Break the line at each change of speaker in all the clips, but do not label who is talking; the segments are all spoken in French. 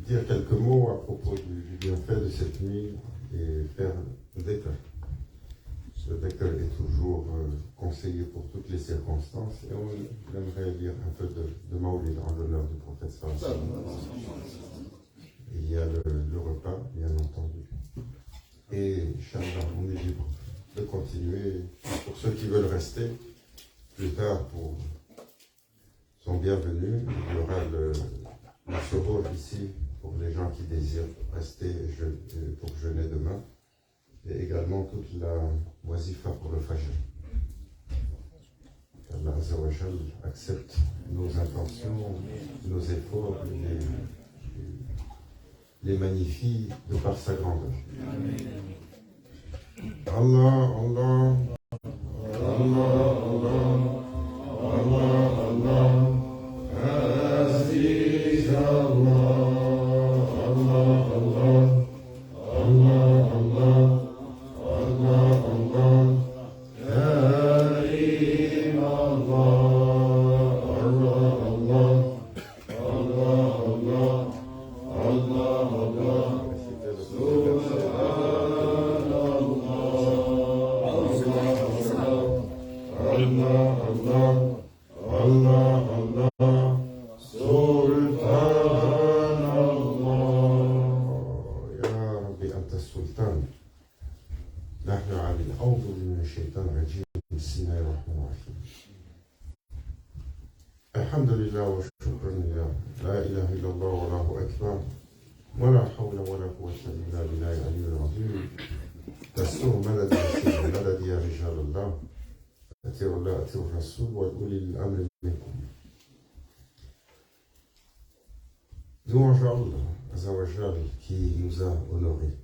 dire quelques mots à propos du bienfait de cette nuit et faire le dhikr. Le dhikr est toujours conseillé pour toutes les circonstances et on aimerait lire un peu de Mawlid en l'honneur du prophète sallallahu alayhi wa sallam. Il y a le repas, bien entendu. Et Inch'Allah, on est libre de continuer. Pour ceux qui veulent rester, plus tard, sont bienvenus. Il y aura le suhour ici pour les gens qui désirent rester pour jeûner demain. Et également toute la wazifa pour le fajr. Allah Azza wa Jal accepte nos intentions, nos efforts, les magnifie de par sa grandeur. Allah, Allah, Allah, Allah, Allah, Allah, Aziz Allah, Allah, Allah, Allah, Allah, Allah, Allah, Karim Allah, Allah, Allah, Allah, Allah, Allah, Alhamdulillah wa shukran lillah, la ilaha illallah wa lahu akbar, wa la hawla wa la quwwata illa billahi al-aliyyil azim. Tasur madadi ya rijal Allah, atir Allah, atir Rasul, wa ulil amri minkum. Louange à Allah, Azza wa Jal, qui nous a honorés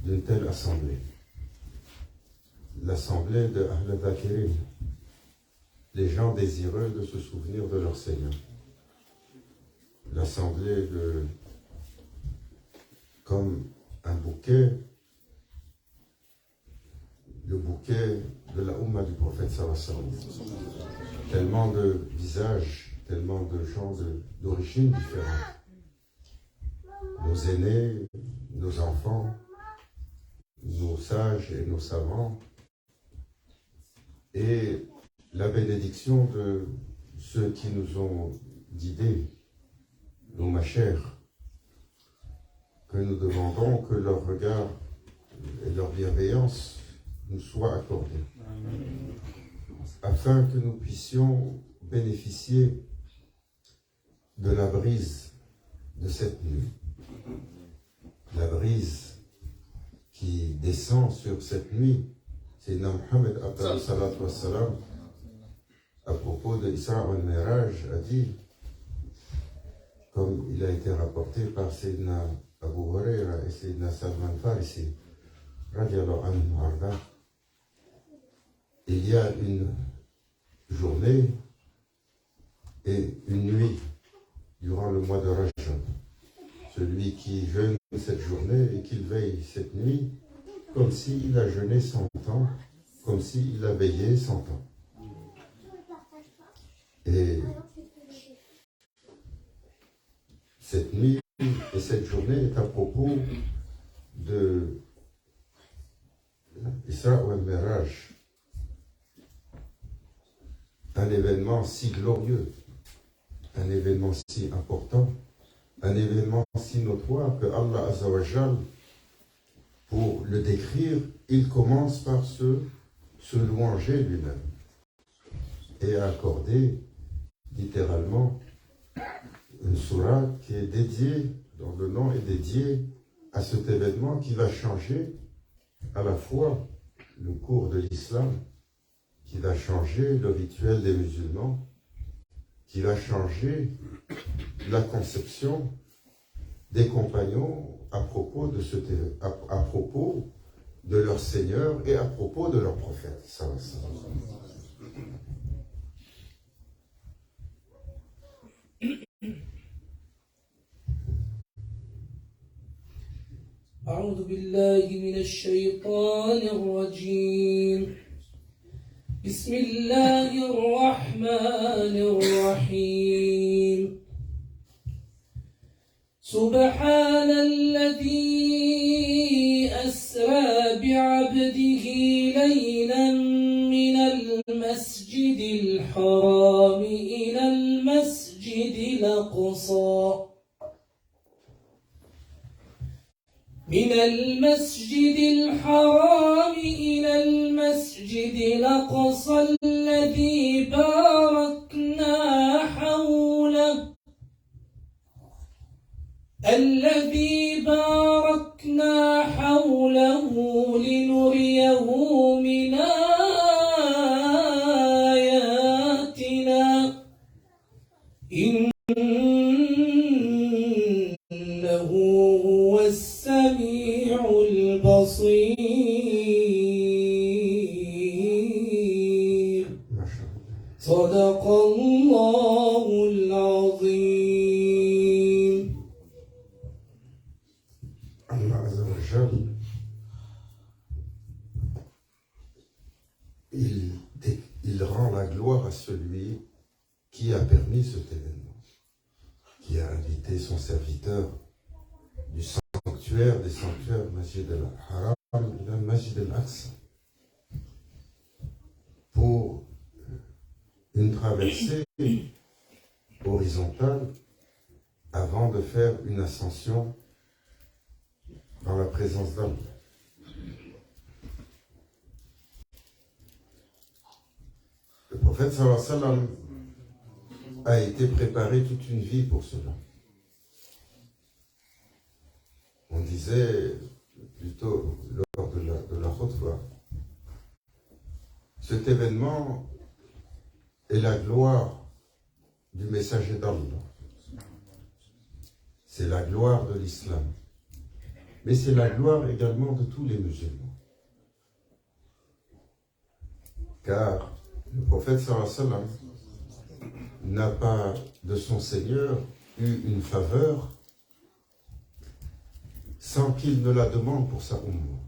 d'une telle assemblée. L'assemblée de Ahl al-Dhakirin, les gens désireux de se souvenir de leur Seigneur. L'assemblée comme un bouquet, le bouquet de la Ummah du prophète sallallahu alayhi wa sallam. Tellement de visages, tellement de gens d'origines différentes. Nos aînés, nos enfants, nos sages et nos savants, et la bénédiction de ceux qui nous ont guidés, nos machères, que nous demandons que leur regard et leur bienveillance nous soient accordés, afin que nous puissions bénéficier de la brise de cette nuit, la brise qui descend sur cette nuit. Sayyidina Muhammad alayhi salatu wassalam, à propos de Isra al-Miraj, a dit, comme il a été rapporté par Sayyidina Abu Huraira et Sayyidina Salman Farisi, radiallahu anhu arda, il y a une journée et une nuit durant le mois de Rajab. Celui qui jeûne cette journée et qu'il veille cette nuit, comme s'il a jeûné 100 ans, comme s'il a veillé 100 ans. Et cette nuit et cette journée est à propos de Isra al-Miraj, un événement si glorieux, un événement si important, un événement si notoire que Allah Azza wa Jal, pour le décrire, il commence par se louanger lui-même et accorder littéralement une sourate qui est dédiée, dont le nom est dédié à cet événement qui va changer à la fois le cours de l'islam, qui va changer le rituel des musulmans, qui va changer la conception des compagnons à propos de leur Seigneur et à propos de leur prophète.
أعوذ بالله من الشيطان الرجيم بسم الله الرحمن الرحيم سبحان الذي أسرى بعبده ليلا من المسجد الحرام إلى المسجد الأقصى من المسجد الحرام إلى المسجد الأقصى الذي باركنا حوله لنريه من آياتنا إنه هو السميع البصير صدق الله العظيم.
Allah Azza wa Jal, il rend la gloire à celui qui a permis cet événement, qui a invité son serviteur du sanctuaire des sanctuaires Masjid al-Haram et Masjid al-Aqsa pour une traversée horizontale avant de faire une ascension dans la présence d'Allah. Le prophète sallallahu alayhi wa sallam a été préparé toute une vie pour cela. On disait plutôt lors de la khutbah, cet événement est la gloire du messager d'Allah. C'est la gloire de l'islam. Mais c'est la gloire également de tous les musulmans. Car le prophète sallallahu alayhi wa sallam n'a pas de son Seigneur eu une faveur sans qu'il ne la demande pour sa umma.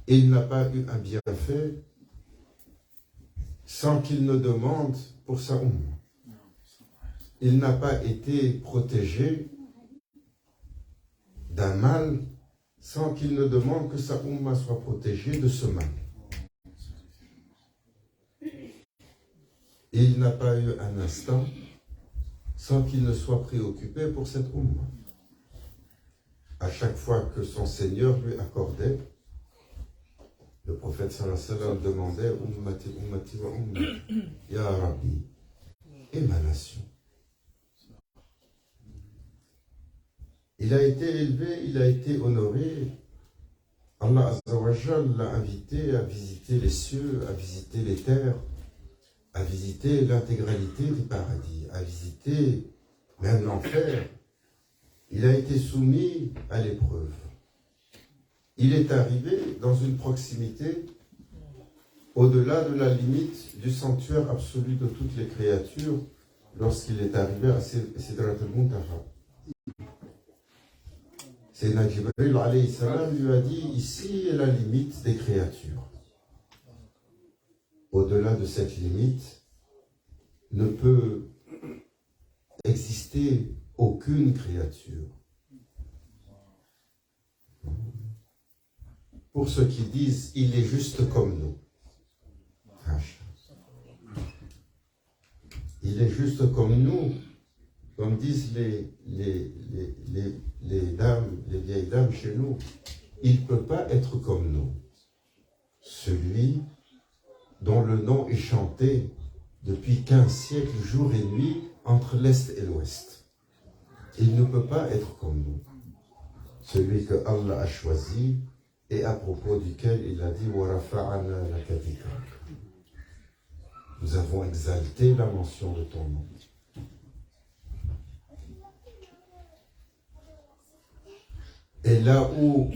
Il n'a pas eu un bienfait sans qu'il ne demande pour sa umma. Il n'a pas été protégé d'un mal sans qu'il ne demande que sa umma soit protégée de ce mal. Il n'a pas eu un instant sans qu'il ne soit préoccupé pour cette umma. À chaque fois que son Seigneur lui accordait, le prophète sallallahu alayhi wa sallam demandait ummati, ummati wa ummati, ya Rabbi, et ma nation. Il a été élevé, il a été honoré. Allah Azza wa Jal l'a invité à visiter les cieux, à visiter les terres, à visiter l'intégralité du paradis, à visiter même l'enfer. Il a été soumis à l'épreuve. Il est arrivé dans une proximité au-delà de la limite du sanctuaire absolu de toutes les créatures lorsqu'il est arrivé à Sidrat al-Muntaha. Sayyidina Jibril alayhi salam lui a dit, ici est la limite des créatures. Au-delà de cette limite ne peut exister aucune créature. Pour ceux qui disent, il est juste comme nous. Il est juste comme nous, comme disent les dames, les vieilles dames chez nous. Il ne peut pas être comme nous. Celui dont le nom est chanté depuis 15 siècles, jour et nuit, entre l'Est et l'Ouest. Il ne peut pas être comme nous. Celui que Allah a choisi et à propos duquel il a dit وَرَفَعَنَا لَكَ ذِكْرَكَ. Nous avons exalté la mention de ton nom. Et là où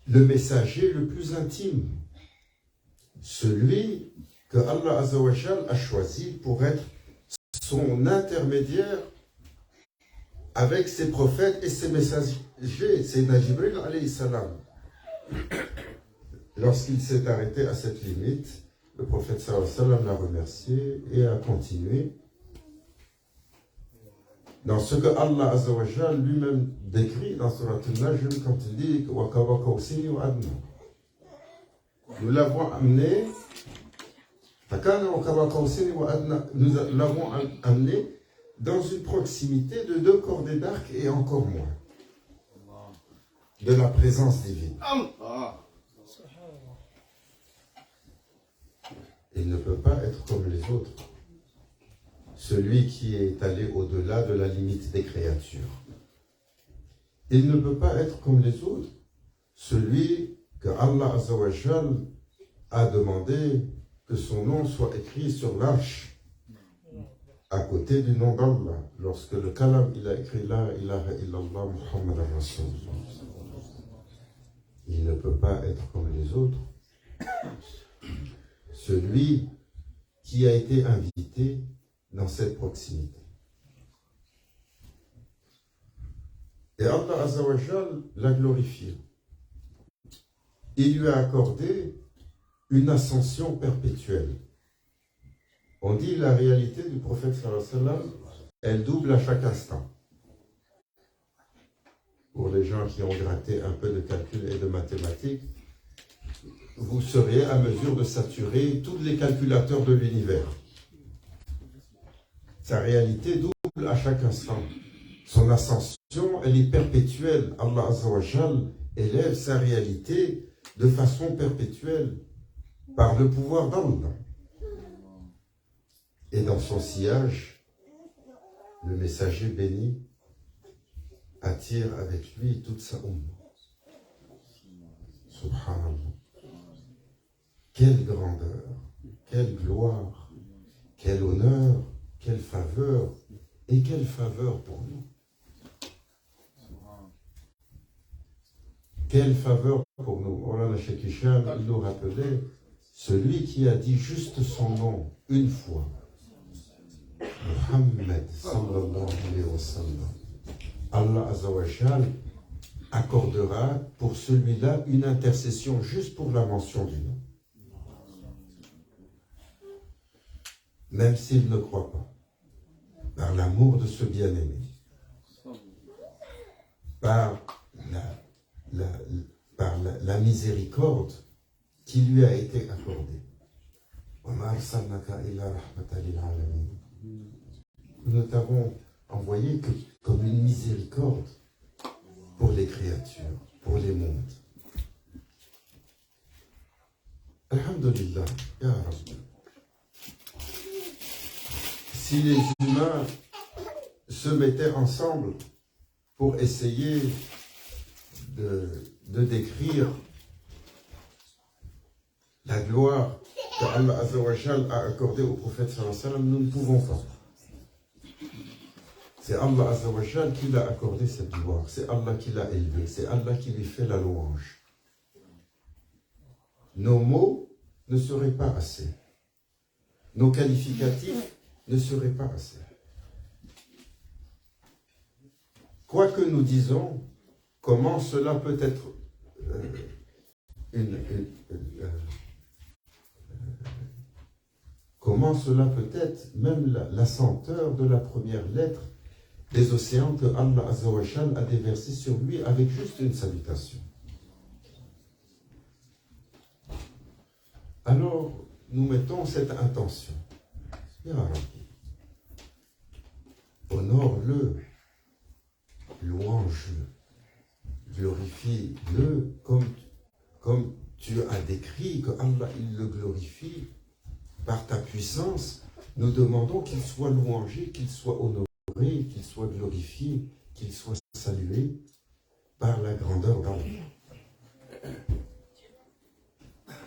le messager le plus intime, celui que Allah Azza wa Jal a choisi pour être son intermédiaire avec ses prophètes et ses messagers, c'est Jibril alayhi salam. Lorsqu'il s'est arrêté à cette limite, le prophète sallallahu alayhi wa sallam l'a remercié et a continué dans ce que Allah Azza wa Jal lui-même décrit dans Surat Al-Najm quand il dit nous l'avons amené, nous l'avons amené dans une proximité de 2 cordées d'arc et encore moins de la présence divine. Il ne peut pas être comme les autres, celui qui est allé au-delà de la limite des créatures. Il ne peut pas être comme les autres, celui que Allah Azza wa Jal a demandé que son nom soit écrit sur l'arche à côté du nom d'Allah. Lorsque le Kalam il a écrit La ilaha illallah Muhammad Rasulullah. Il ne peut pas être comme les autres, celui qui a été invité dans cette proximité. Et Allah Azza wa Jal l'a glorifié. Il lui a accordé une ascension perpétuelle. On dit la réalité du prophète sallallahu alayhi wa sallam, elle double à chaque instant. Pour les gens qui ont gratté un peu de calcul et de mathématiques, vous serez à mesure de saturer tous les calculateurs de l'univers. Sa réalité double à chaque instant. Son ascension, elle est perpétuelle. Allah Azza wa Jal élève sa réalité de façon perpétuelle par le pouvoir d'Allah. Et dans son sillage, le messager béni attire avec lui toute sa umma. Subhanallah. Quelle grandeur, quelle gloire, quel honneur, quelle faveur, et quelle faveur pour nous. Quelle faveur pour nous. Oh là là, Cheikh Hicham, il nous rappelait, celui qui a dit juste son nom une fois, Muhammad sallallahu alayhi wa sallam, Allah Azza wa Jal accordera pour celui-là une intercession juste pour la mention du nom. Même s'il ne croit pas, par l'amour de ce bien-aimé, par la miséricorde qui lui a été accordée. Nous ne t'avons envoyé que comme une miséricorde pour les créatures, pour les mondes. Alhamdulillah, Ya Rabbi. Si les humains se mettaient ensemble pour essayer de décrire la gloire que Allah Azza wa Jal a accordée au prophète sallallahu alayhi wa sallam, nous ne pouvons pas. C'est Allah Azza wa Jal qui l'a accordé cette gloire, c'est Allah qui l'a élevé, c'est Allah qui lui fait la louange. Nos mots ne seraient pas assez. Nos qualificatifs ne seraient pas assez. Quoi que nous disons, comment cela peut être comment cela peut être même la senteur de la première lettre des océans que Allah Azza wa Jal a déversé sur lui avec juste une salutation. Alors, nous mettons cette intention. Ya Rabbi, honore-le, louange-le, glorifie-le comme tu as décrit que Allah il le glorifie par ta puissance. Nous demandons qu'il soit louangé, qu'il soit honoré, qu'il soit glorifié, qu'il soit salué par la grandeur d'Allah.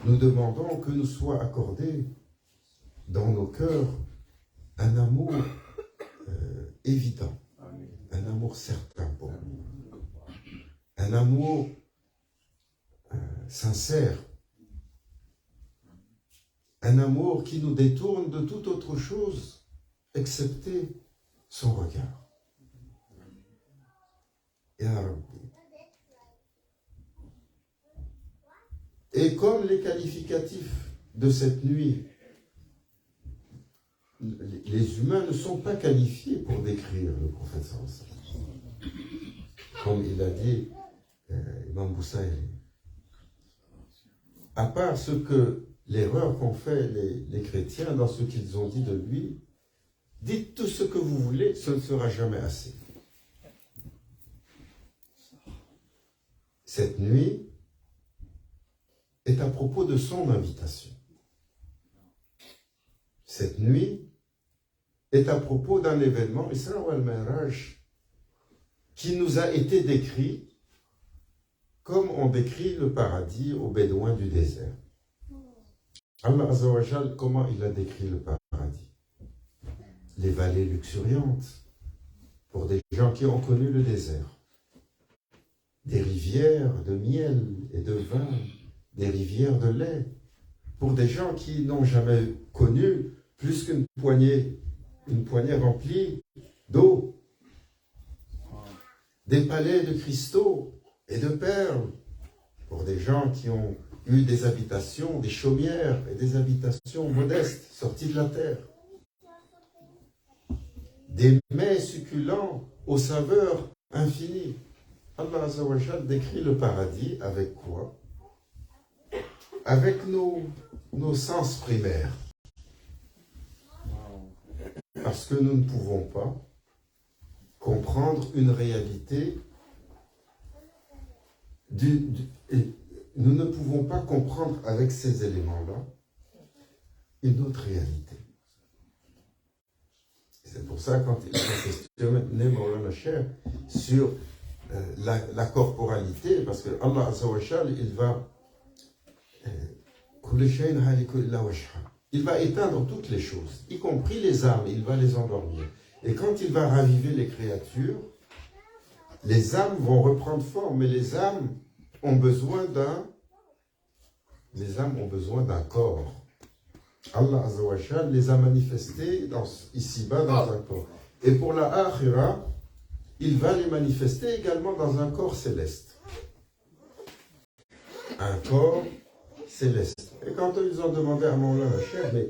Nous demandons que nous soit accordé dans nos cœurs un amour évident, un amour certain pour nous, un amour sincère, un amour qui nous détourne de toute autre chose excepté son regard. Ya Rabbi. Et comme les qualificatifs de cette nuit les humains ne sont pas qualifiés pour décrire le prophète sallallahu alayhi wa sallam. Comme il a dit Imam Boussaïri. À part ce que l'erreur qu'ont fait les chrétiens dans ce qu'ils ont dit de lui, dites tout ce que vous voulez, ce ne sera jamais assez. Cette nuit est à propos de son invitation. Cette nuit est à propos d'un événement, Isra wal-Mi'raj, qui nous a été décrit comme on décrit le paradis aux Bédouins du désert. Allah Azza wa Jal, comment il a décrit le paradis? Les vallées luxuriantes, pour des gens qui ont connu le désert. Des rivières de miel et de vin, des rivières de lait, pour des gens qui n'ont jamais connu plus qu'une poignée remplie d'eau. Des palais de cristaux et de perles, pour des gens qui ont eu des habitations, des chaumières et des habitations modestes, sorties de la terre. Des mets succulents aux saveurs infinies. Allah Azza wa Jal décrit le paradis avec quoi? Avec nos sens primaires. Parce que nous ne pouvons pas comprendre une réalité, nous ne pouvons pas comprendre avec ces éléments-là une autre réalité. C'est pour ça quand il est questionné Maulana Cheikh sur la corporalité, parce que Allah Azza wa Jal, il va éteindre toutes les choses, y compris les âmes, il va les endormir. Et quand il va raviver les créatures, les âmes vont reprendre forme, mais les âmes ont besoin d'un corps. Allah Azza wa Jal les a manifestés ici-bas dans un corps. Et pour la Akhira, il va les manifester également dans un corps céleste. Un corps céleste. Et quand ils ont demandé à Maulana Cheikh, mais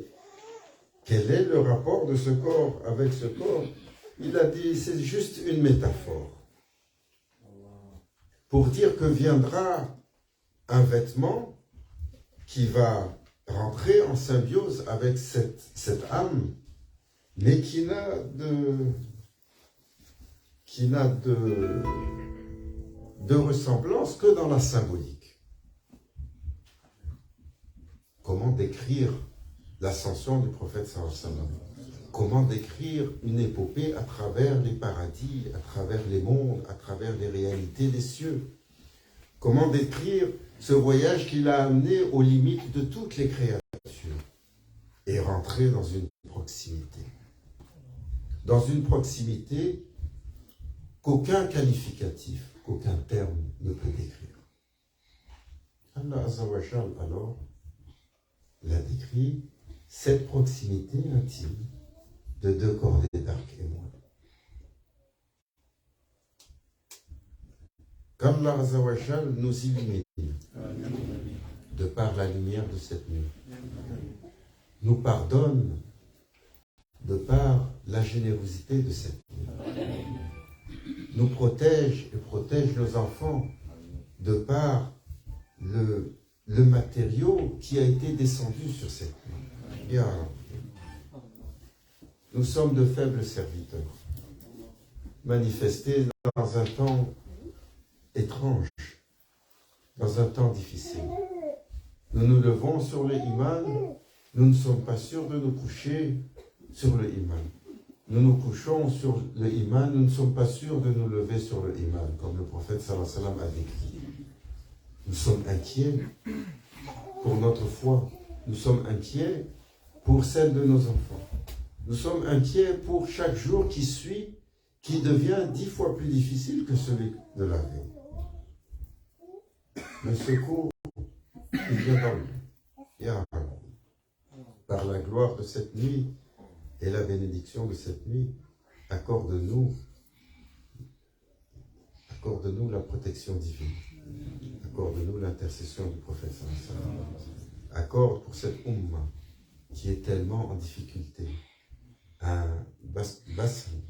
quel est le rapport de ce corps avec ce corps? Il a dit, c'est juste une métaphore. Pour dire que viendra un vêtement qui va rentrer en symbiose avec cette âme, mais qui n'a de ressemblance que dans la symbolique. Comment décrire l'ascension du prophète sallallahu alayhi wa sallam? Comment décrire une épopée à travers les paradis, à travers les mondes, à travers les réalités des cieux? Comment décrire ce voyage qu'il a amené aux limites de toutes les créatures et rentrer dans une proximité? Dans une proximité qu'aucun qualificatif, qu'aucun terme ne peut décrire. Allah Azza wa Jal alors l'a décrit, cette proximité intime de deux cordées d'arc et moi. Qu'Allah Azza wa Jal nous illumine de par la lumière de cette nuit, nous pardonne de par la générosité de cette nuit, nous protège et protège nos enfants de par le matériau qui a été descendu sur cette nuit. Ya Rabbi. Nous sommes de faibles serviteurs, manifestés dans un temps étrange, dans un temps difficile. Nous nous levons sur le iman, nous ne sommes pas sûrs de nous coucher sur le iman. Nous nous couchons sur le iman, nous ne sommes pas sûrs de nous lever sur le iman, comme le prophète sallallahu alayhi wa sallam a décrit. Nous sommes inquiets pour notre foi. Nous sommes inquiets pour celle de nos enfants. Nous sommes inquiets pour chaque jour qui suit, qui devient 10 fois plus difficile que celui de la veille. Le secours, il vient dans lui. Ya Rabbi, par la gloire de cette nuit et la bénédiction de cette nuit, accorde-nous la protection divine. Accorde-nous l'intercession du prophète sallallahu alayhi wa sallam. Accorde pour cette Ummah qui est tellement en difficulté, un balsame,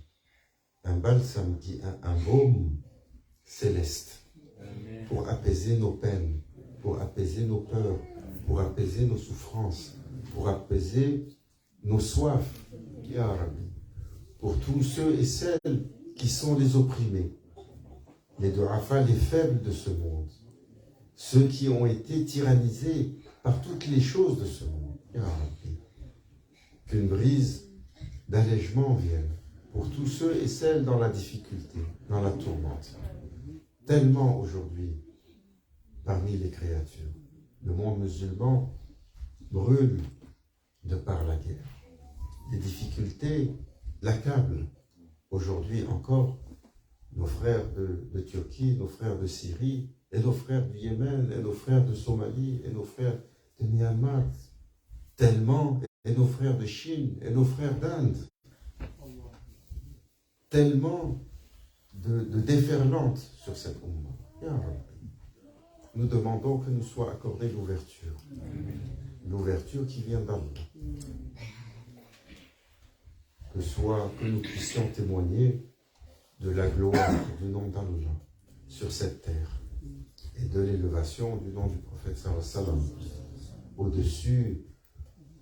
un baume céleste pour apaiser nos peines, pour apaiser nos peurs, pour apaiser nos souffrances, pour apaiser nos soifs, Ya Rabbi, pour tous ceux et celles qui sont les opprimés, les du'afa, les faibles de ce monde, ceux qui ont été tyrannisés par toutes les choses de ce monde, Ya Rabbi, qu'une brise d'allègement vienne pour tous ceux et celles dans la difficulté, dans la tourmente. Tellement aujourd'hui, parmi les créatures, le monde musulman brûle de par la guerre. Les difficultés l'accablent. Aujourd'hui encore, nos frères de Turquie, nos frères de Syrie, et nos frères du Yémen, et nos frères de Somalie, et nos frères de Myanmar, tellement, et nos frères de Chine, et nos frères d'Inde, tellement de déferlantes sur cette Ummah. Nous demandons que nous soit accordée l'ouverture qui vient d'Allah. Que nous puissions témoigner de la gloire du nom d'Allah sur cette terre et de l'élévation du nom du prophète sallallahu alayhi wa sallam au-dessus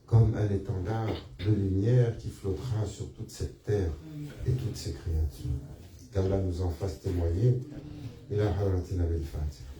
comme un étendard de lumière qui flottera sur toute cette terre et toutes ces créatures. Qu'Allah nous en fasse témoigner. Ila haratina bil Fatiha.